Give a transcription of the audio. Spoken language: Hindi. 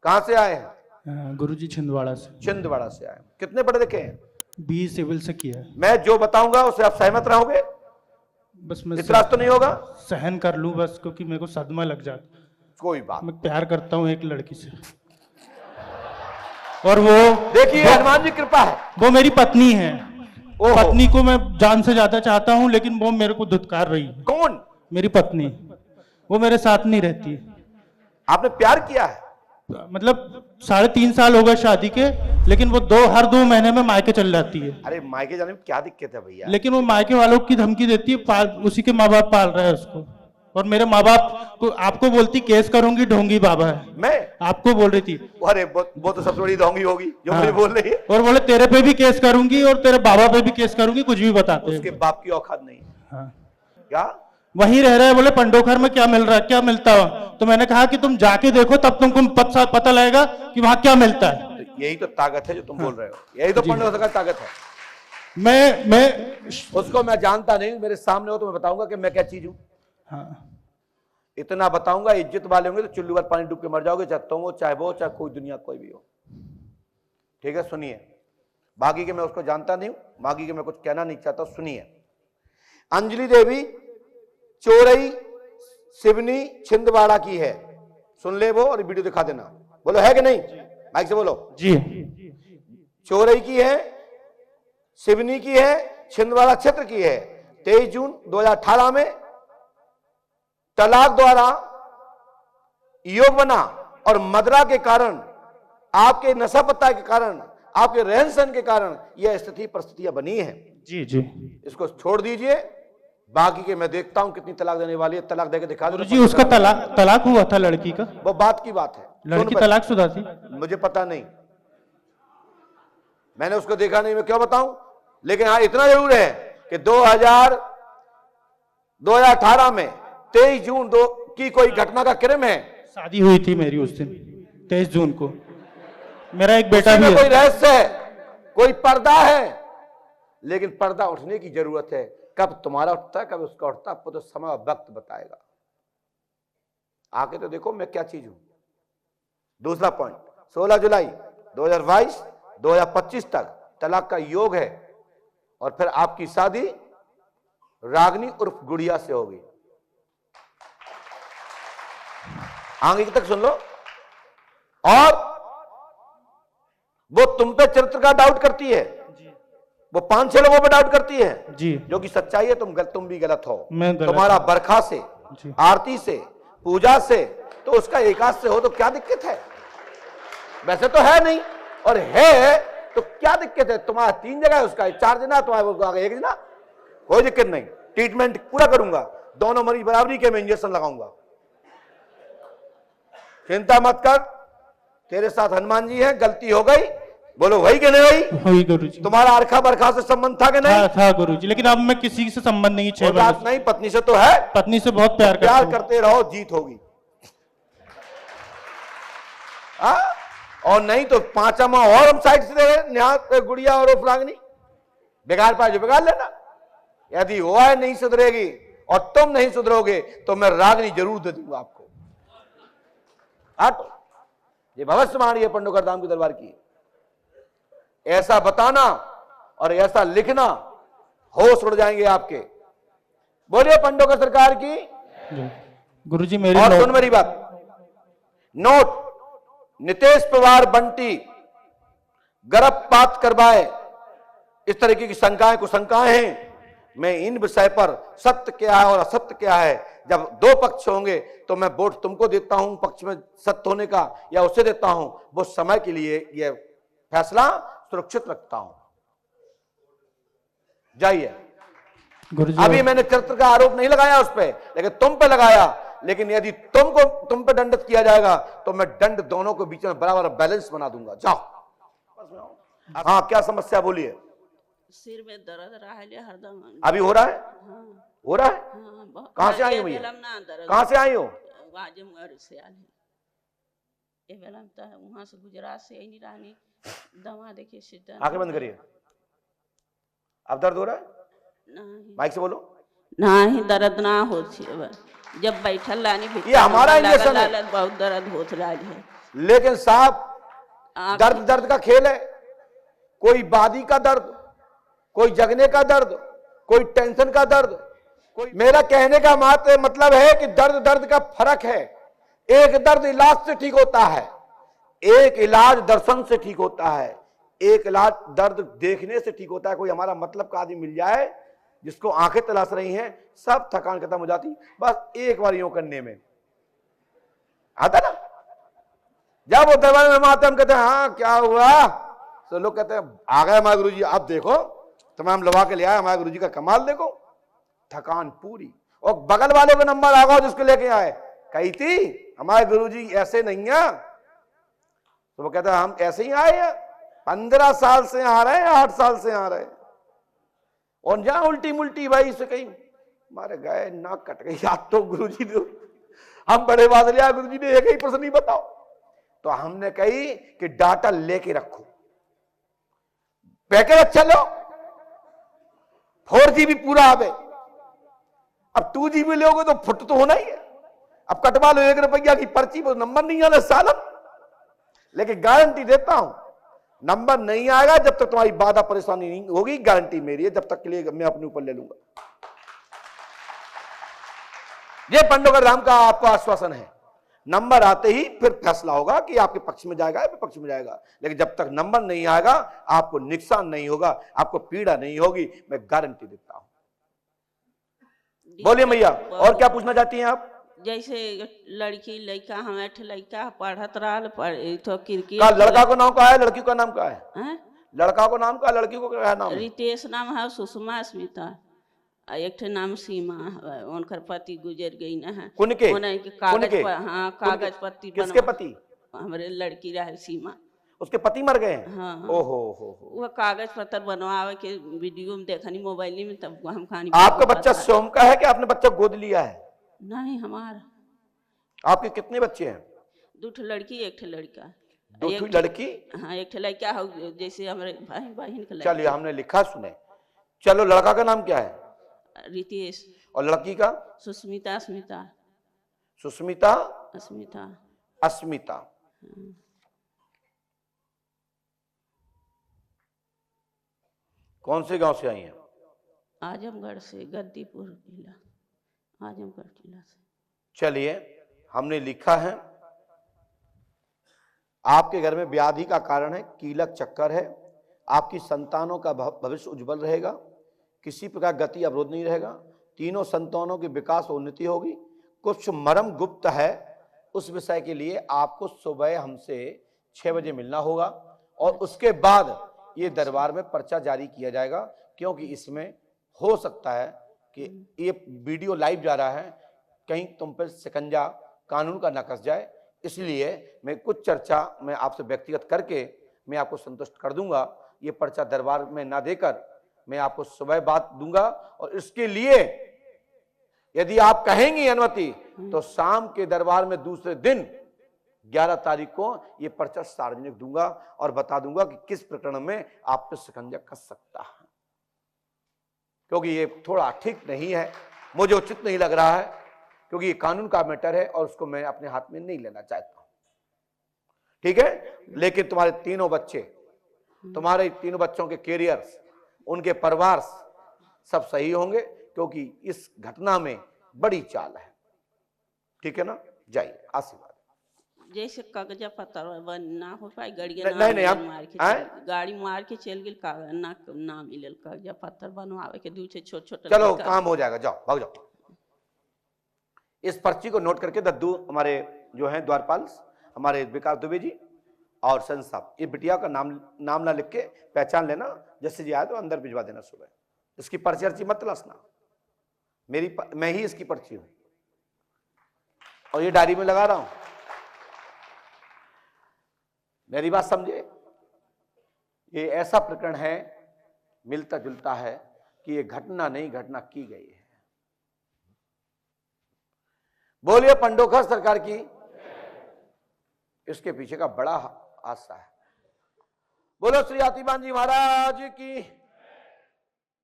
कहाँ से आए हैं? गुरुजी छिंदवाड़ा से। छिंदवाड़ा से आए। कितने पढ़े लिखे हैं? BE सिविल से किया है। मैं जो बताऊंगा उससे आप सहमत रहोगे? बस मैं इतराज तो नहीं होगा? सहन कर लूं बस, क्योंकि मेरे को सदमा लग जाता। कोई बात। मैं प्यार करता हूँ एक लड़की से, और वो देखिए हनुमान जी कृपा है। वो मेरी पत्नी है। पत्नी को मैं जान से ज्यादा चाहता हूँ, लेकिन वो मेरे को धुतकार रही है। कौन? मेरी पत्नी। वो मेरे साथ नहीं रहती। आपने प्यार किया है? मतलब 3.5 साल हो गए शादी के, लेकिन वो हर 2 महीने में मायके चल जाती है। अरे मायके जाने में क्या दिक्कत है भैया? लेकिन वो मायके वालों की धमकी देती है, उसी के माँ बाप पाल रहे हैं उसको। और मेरे माँ बाप को आपको बोलती केस करूंगी, ढोंगी बाबा है। मैं आपको बोल रही थी। अरे वो तो सबसे बड़ी ढोंगी होगी जो मुझे बोल रही है। और बोले तेरे पे भी केस करूंगी और तेरे बाबा पे भी केस करूंगी, कुछ भी बताते हैं। उसके बाप की औकात नहीं। हाँ। क्या वहीं रह रहे हैं। बोले पंडोखर में क्या मिल रहा है, क्या मिलता है? तो मैंने कहा कि तुम जाके देखो, तब तुमको पता लगेगा कि वहां क्या मिलता है। तो यही तो ताकत है जो तुम बोल रहे हो, यही तो पंडोखर का ताकत है। मैं उसको मैं जानता नहीं, मेरे सामने हो तो मैं बताऊंगा कि मैं क्या चीज हूं। हाँ। इतना बताऊंगा, इज्जत वाले होंगे तो चुल्लू भर पानी डूब के मर जाओगे, चाहे तुम हो, चाहे वो, चाहे कोई दुनिया कोई भी हो। ठीक है, सुनिए। बाकी के मैं उसको जानता नहीं हूं, बाकी के मैं कुछ कहना नहीं चाहता। सुनिए, अंजलि देवी चोरई सिवनी छिंदवाड़ा की है। सुन ले वो, और वीडियो दिखा देना। बोलो है कि नहीं? माइक से बोलो जी। चोरई की है, सिवनी की है, छिंदवाड़ा क्षेत्र की है। 23 जून 2018 में तलाक द्वारा योग बना, और मदरा के कारण, आपके नशा पत्ता के कारण, आपके रहन सहन के कारण यह स्थिति परिस्थितियां बनी है। जी जी। इसको छोड़ दीजिए, बाकी के मैं देखता हूं कितनी तलाक देने वाली है। तलाक देके दिखा दो। जी, उसका तलाक हुआ था लड़की का। वो बात की बात है। लड़की तलाकशुदा थी। मुझे पता नहीं, मैंने उसको देखा नहीं, मैं क्यों बताऊं। लेकिन हाँ इतना जरूर है कि 2018 में 23 जून की कोई घटना का क्रम है। शादी हुई थी मेरी उस दिन 23 जून को। मेरा एक बेटा भी है। कोई रहस्य है, कोई पर्दा है, लेकिन पर्दा उठने की जरूरत है। कब तुम्हारा उठता है, कब उसका उठता है, आपको तो समय और वक्त बताएगा। आके तो देखो मैं क्या चीज हूं। दूसरा पॉइंट, 16 जुलाई 2022 2025 तक तलाक का योग है, और फिर आपकी शादी रागनी उर्फ गुड़िया से होगी। आगे तक सुन लो। और वो तुम पे चरित्र का डाउट करती है, वो 5-6 लोगों पे डाउट करती है जी, जो कि सच्चाई है। तुम भी गलत हो। तुम्हारा बरखा से, आरती से, पूजा से, तो उसका एकाद से हो तो क्या दिक्कत है? वैसे तो है नहीं, और है तो क्या दिक्कत है? तुम्हारा 3 जगह है, उसका 4 जना, तुम्हारा 1 जना, कोई दिक्कत नहीं। ट्रीटमेंट पूरा करूंगा, दोनों मरीज बराबरी के मैं इंजेक्शन लगाऊंगा। चिंता मत कर, तेरे साथ हनुमान जी हैं। गलती हो गई, बोलो वही कि नहीं हुई गुरुजी। तुम्हारा अर्खा बरखा से संबंध था कि नहीं? था गुरुजी, लेकिन अब मैं किसी से संबंध नहीं। 6 बात नहीं, पत्नी से तो है। पत्नी से बहुत प्यार करते रहो, जीत होगी। और नहीं तो 5वां और हम साइड से दे गुड़िया और फलांगनी बेकार पाए जो बिगाड़ लेना। यदि वो है नहीं सुधरेगी और तुम नहीं सुधरोगे तो मैं रागनी जरूर दे दूंगा आपको। तो ये भविष्यवाणी है पंडोकर धाम की दरबार की। ऐसा बताना और ऐसा लिखना, होश उड़ जाएंगे आपके। बोलिए पंडोकर सरकार की गुरुजी। मेरी और सुन मेरी बात, नोट, नितेश पवार बंटी गर्भपात करवाए, इस तरीके की शंकाएं कुशंकाएं हैं। मैं इन विषय पर सत्य क्या है और असत्य क्या है, जब 2 पक्ष होंगे तो मैं वोट तुमको देता हूं पक्ष में सत्य होने का, या उसे देता हूं, वो समय के लिए यह फैसला सुरक्षित रखता हूं। जाइए। अभी मैंने चरित्र का आरोप नहीं लगाया उस पर, लेकिन तुम पे लगाया। लेकिन यदि तुम पे दंडित किया जाएगा तो मैं दंड दोनों के बीच में बराबर बैलेंस बना दूंगा। जाओ। हाँ, क्या समस्या बोलिए। सिर में दर्द रहा है हरदम। अभी हो रहा है? हाँ। हो रहा है? हाँ, कहां से आई हो भैया? कहां से आई हो? आजमगढ़ से आई है। वहां से गुजरात से आई रानी दवा देखिए सीधा। आंखें बंद करिए। अब दर्द हो रहा है? नहीं। माइक से बोलो। नहीं, दर्द ना हो जब बैठल रानी ये हमारा इंजेक्शन है। बहुत दर्द होत रहा है। लेकिन साहब आँख- दर्द दर्द का खेल है। कोई बादी का दर्द, कोई जगने का दर्द, कोई टेंशन का दर्द, कोई। मेरा कहने का मतलब है कि दर्द दर्द का फर्क है। एक दर्द इलाज से ठीक होता है, एक इलाज दर्शन से ठीक होता है, एक इलाज दर्द देखने से ठीक होता है। कोई हमारा मतलब का आदमी मिल जाए जिसको आंखें तलाश रही हैं, सब थकान खत्म हो जाती बस एक बार यूं करने में। आता ना, जब वो दरबार में आते हम कहते हैं हाँ क्या हुआ, तो लोग कहते हैं आ गए हमारे गुरुजी, आप देखो तमाम लवा के ले आए, हमारे गुरुजी का कमाल देखो, थकान पूरी। और बगल वाले को नंबर आ गया जिसको लेके आए, कही थी हमारे गुरुजी ऐसे नहीं है, तो वो कहता है हम ऐसे ही आए हैं, 15 साल से आ रहे हैं, 8 साल से आ रहे हैं। और जहां उल्टी मुल्टी भाई से कहीं मारे गए, नाक कट गई, याद तो गुरुजी ने, हम बड़े बादलिया गुरुजी ने एक ही प्रश्न नहीं बताओ, तो हमने कही कि डाटा लेके रखो, पैकेज अच्छा लो, 4GB पूरा आवे, अब 2GB लोगे तो फुट तो होना ही है। अब कटवा लो 1 रुपया की पर्ची पर, नंबर नहीं आना सालन, लेकिन गारंटी देता हूं नंबर नहीं आएगा जब तक तुम्हारी बाधा परेशानी नहीं होगी, गारंटी मेरी है, जब तक के लिए मैं अपने ऊपर ले लूंगा। ये पंडोगर धाम का आपको आश्वासन है। नंबर आते ही फिर फैसला होगा कि आपके पक्ष में जाएगा या विपक्ष में जाएगा, लेकिन जब तक नंबर नहीं आएगा आपको नुकसान नहीं होगा, आपको पीड़ा नहीं होगी, मैं गारंटी देता हूं। बोलिए भैया, और क्या पूछना चाहती हैं आप? जैसे लड़की लड़का, हम एक लड़का पढ़त रहा तो क्रिकेट। का लड़का को नाम का है, लड़की का नाम का है? हैं? लड़का को नाम का, लड़की को क्या नाम है? रितेश नाम है, सुषमा स्मिता, एक ठे नाम सीमा है, उनकर पति गुजर गई न है। कुनके? उन्हें के कागज कुनके? पर, हाँ कागज पत्ती किसके पति? हमारे लड़की रहे सीमा, उसके पति मर गए हैं? हाँ। ओहो हो। वो कागज पत्र बनवावे के वीडियो में देखनी मोबाइल में, तब हम कहानी। आपका बच्चा स्वयं का है कि आपने बच्चा गोद लिया है? नहीं हमारा। आपके कितने बच्चे हैं? 2 ठे लड़की एक ठे लड़का। 2 एक लड़की? हाँ एक ठे लड़का हो, जैसे हमारे भाई बहन का चलिए हमने लिखा सुने। चलो लड़का का नाम क्या है? रितेश। और लड़की का? सुस्मिता स्मिता। सुस्मिता अस्मिता। अस्मिता। कौन से गांव से आई हैं? आजमगढ़ से, गद्दीपुर जिला, आजमगढ़ जिला से। चलिए हमने लिखा है, आपके घर में व्याधि का कारण है, कीलक चक्कर है, आपकी संतानों का भविष्य उज्जवल रहेगा, किसी प्रकार गति अवरोध नहीं रहेगा, तीनों संतानों की विकास और उन्नति होगी। कुछ मर्म गुप्त है, उस विषय के लिए आपको सुबह हमसे 6 बजे मिलना होगा, और उसके बाद ये दरबार में पर्चा जारी किया जाएगा, क्योंकि इसमें हो सकता है कि ये वीडियो लाइव जा रहा है, कहीं तुम पर शिकंजा कानून का न कस जाए, इसलिए मैं कुछ चर्चा मैं आपसे व्यक्तिगत करके मैं आपको संतुष्ट कर दूंगा। ये पर्चा दरबार में ना देकर मैं आपको सुबह बात दूंगा, और इसके लिए यदि आप कहेंगी अनुमति तो शाम के दरबार में दूसरे दिन 11 तारीख को ये पर्चा सार्वजनिक दूंगा और बता दूंगा कि किस प्रकरण में आप पे शिकंजा कस सकता है, क्योंकि ये थोड़ा ठीक नहीं है, मुझे उचित नहीं लग रहा है, क्योंकि ये कानून का मैटर है और उसको मैं अपने हाथ में नहीं लेना चाहता हूं। ठीक है, लेकिन तुम्हारे तीनों बच्चे, तुम्हारे तीनों बच्चों के कैरियर्स, उनके परिवार सब सही होंगे, क्योंकि इस घटना में बड़ी चाल है। ठीक है ना, जाइए, आशीर्वाद। जैसे कागजा पत्र ना हो पाए, गाड़ी नहीं, हम गाड़ी मार के चल गई, कागज ना मिलल, कागजा पत्र बनवावे के 2 छोट छोट। चलो काम हो जाएगा, जाओ भाग जाओ। इस पर्ची को नोट करके दद्दू हमारे जो हैं द्वारपाल, हमारे विकास दुबे जी और सन साहब, ये बिटिया का नाम ना लिख के पहचान लेना, जैसे जी आए तो अंदर भिजवा देना सुबह। इसकी पर्ची अर्ची मत तलाशना, मैं ही इसकी पर्ची हूं, और ये डायरी में लगा रहा हूं। मेरी बात समझे, ये ऐसा प्रकरण है, मिलता जुलता है कि ये घटना नहीं, घटना की गई है। बोलिए पंडोखर सरकार की, इसके पीछे का बड़ा हादसा है। बोलो श्री हाथीमान जी महाराज की।